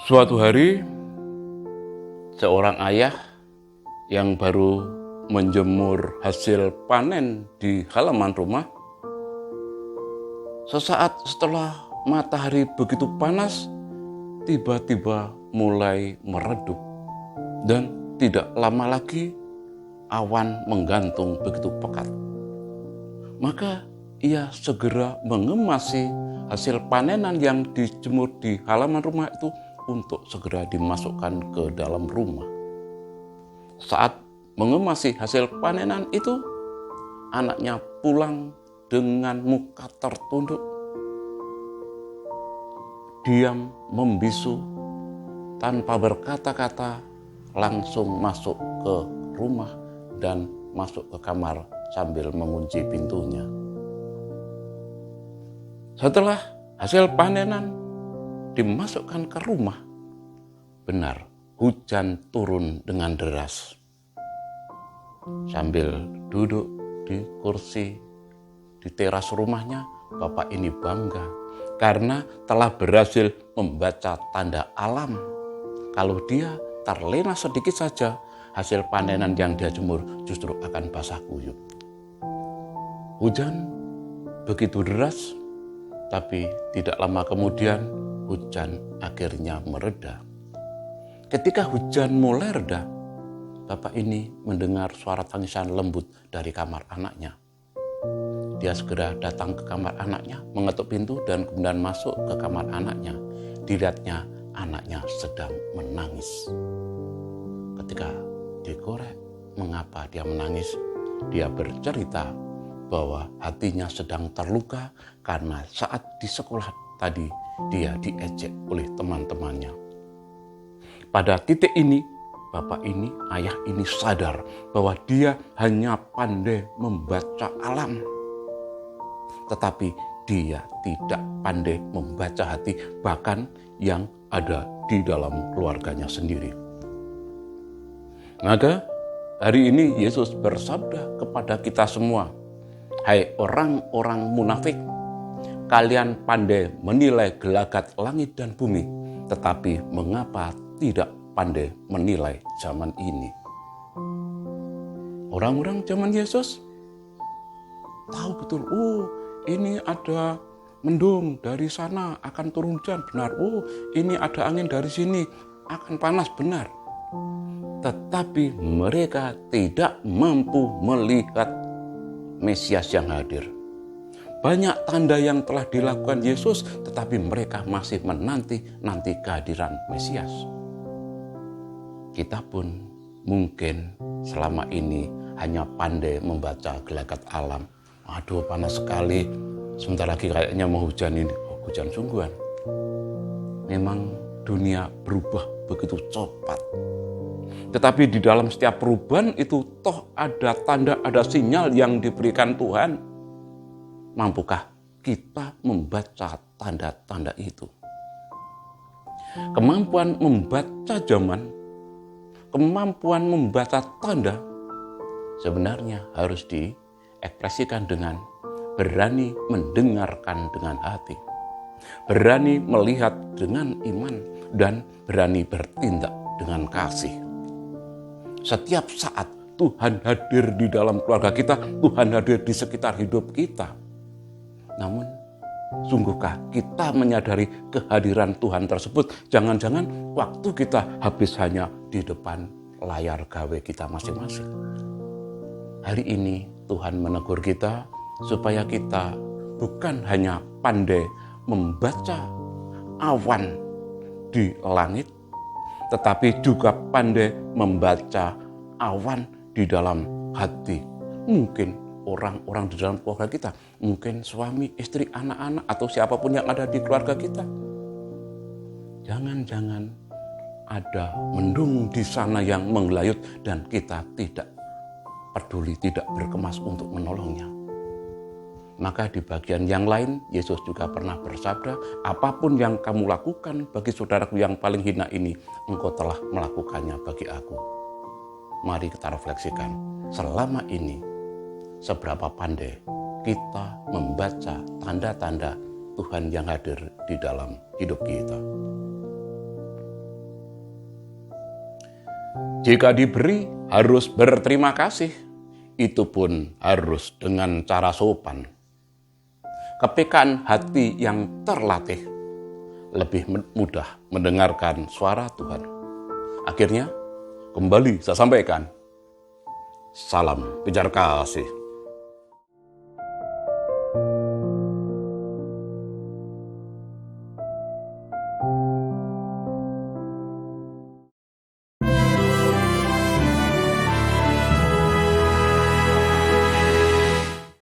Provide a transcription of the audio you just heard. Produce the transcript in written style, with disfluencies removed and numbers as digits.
Suatu hari, seorang ayah yang baru menjemur hasil panen di halaman rumah, sesaat setelah matahari begitu panas, tiba-tiba mulai meredup dan tidak lama lagi awan menggantung begitu pekat. Maka ia segera mengemasi hasil panenan yang dijemur di halaman rumah itu untuk segera dimasukkan ke dalam rumah. Saat mengemasi hasil panenan itu, anaknya pulang dengan muka tertunduk, diam membisu, tanpa berkata-kata langsung masuk ke rumah dan masuk ke kamar sambil mengunci pintunya. Setelah hasil panenan dimasukkan ke rumah, benar hujan turun dengan deras. Sambil duduk di kursi di teras rumahnya, bapak ini bangga karena telah berhasil membaca tanda alam. Kalau dia terlena sedikit saja, hasil panenan yang dia jemur justru akan basah kuyup. Hujan begitu deras, tapi tidak lama kemudian hujan akhirnya mereda. Ketika hujan mulai reda, bapak ini mendengar suara tangisan lembut dari kamar anaknya. Dia segera datang ke kamar anaknya, mengetuk pintu dan kemudian masuk ke kamar anaknya. Dilihatnya anaknya sedang menangis. Ketika dikorek mengapa dia menangis, dia bercerita bahwa hatinya sedang terluka karena saat di sekolah tadi dia diejek oleh teman-temannya. Pada titik ini, bapak ini, ayah ini sadar bahwa dia hanya pandai membaca alam, tetapi dia tidak pandai membaca hati, bahkan yang ada di dalam keluarganya sendiri. Maka hari ini Yesus bersabda kepada kita semua, "Hai orang-orang munafik, kalian pandai menilai gelagat langit dan bumi, tetapi mengapa tidak pandai menilai zaman ini?" Orang-orang zaman Yesus tahu betul, ini ada mendung dari sana akan turun hujan, benar. Ini ada angin dari sini akan panas, benar. Tetapi mereka tidak mampu melihat Mesias yang hadir. Banyak tanda yang telah dilakukan Yesus, tetapi mereka masih menanti kehadiran Mesias. Kita pun mungkin selama ini hanya pandai membaca gelagat alam. Aduh, panas sekali, sebentar lagi kayaknya mau hujan ini. Hujan sungguhan. Memang dunia berubah begitu cepat. Tetapi di dalam setiap perubahan itu toh ada tanda, ada sinyal yang diberikan Tuhan. Mampukah kita membaca tanda-tanda itu? Kemampuan membaca zaman, kemampuan membaca tanda sebenarnya harus diekspresikan dengan berani mendengarkan dengan hati, berani melihat dengan iman, dan berani bertindak dengan kasih. Setiap saat Tuhan hadir di dalam keluarga kita, Tuhan hadir di sekitar hidup kita. Namun, sungguhkah kita menyadari kehadiran Tuhan tersebut? Jangan-jangan waktu kita habis hanya di depan layar gawe kita masing-masing. Hari ini Tuhan menegur kita supaya kita bukan hanya pandai membaca awan di langit, tetapi juga pandai membaca awan di dalam hati. Mungkin orang-orang di dalam keluarga kita, mungkin suami, istri, anak-anak, atau siapapun yang ada di keluarga kita. Jangan-jangan ada mendung di sana yang menggelayut dan kita tidak peduli, tidak berkemas untuk menolongnya. Maka di bagian yang lain, Yesus juga pernah bersabda, apapun yang kamu lakukan bagi saudaraku yang paling hina ini, engkau telah melakukannya bagi aku. Mari kita refleksikan, selama ini seberapa pandai kita membaca tanda-tanda Tuhan yang hadir di dalam hidup kita. Jika diberi, harus berterima kasih. Itu pun harus dengan cara sopan. Kepekaan hati yang terlatih lebih mudah mendengarkan suara Tuhan. Akhirnya, kembali saya sampaikan, salam kejar kasih.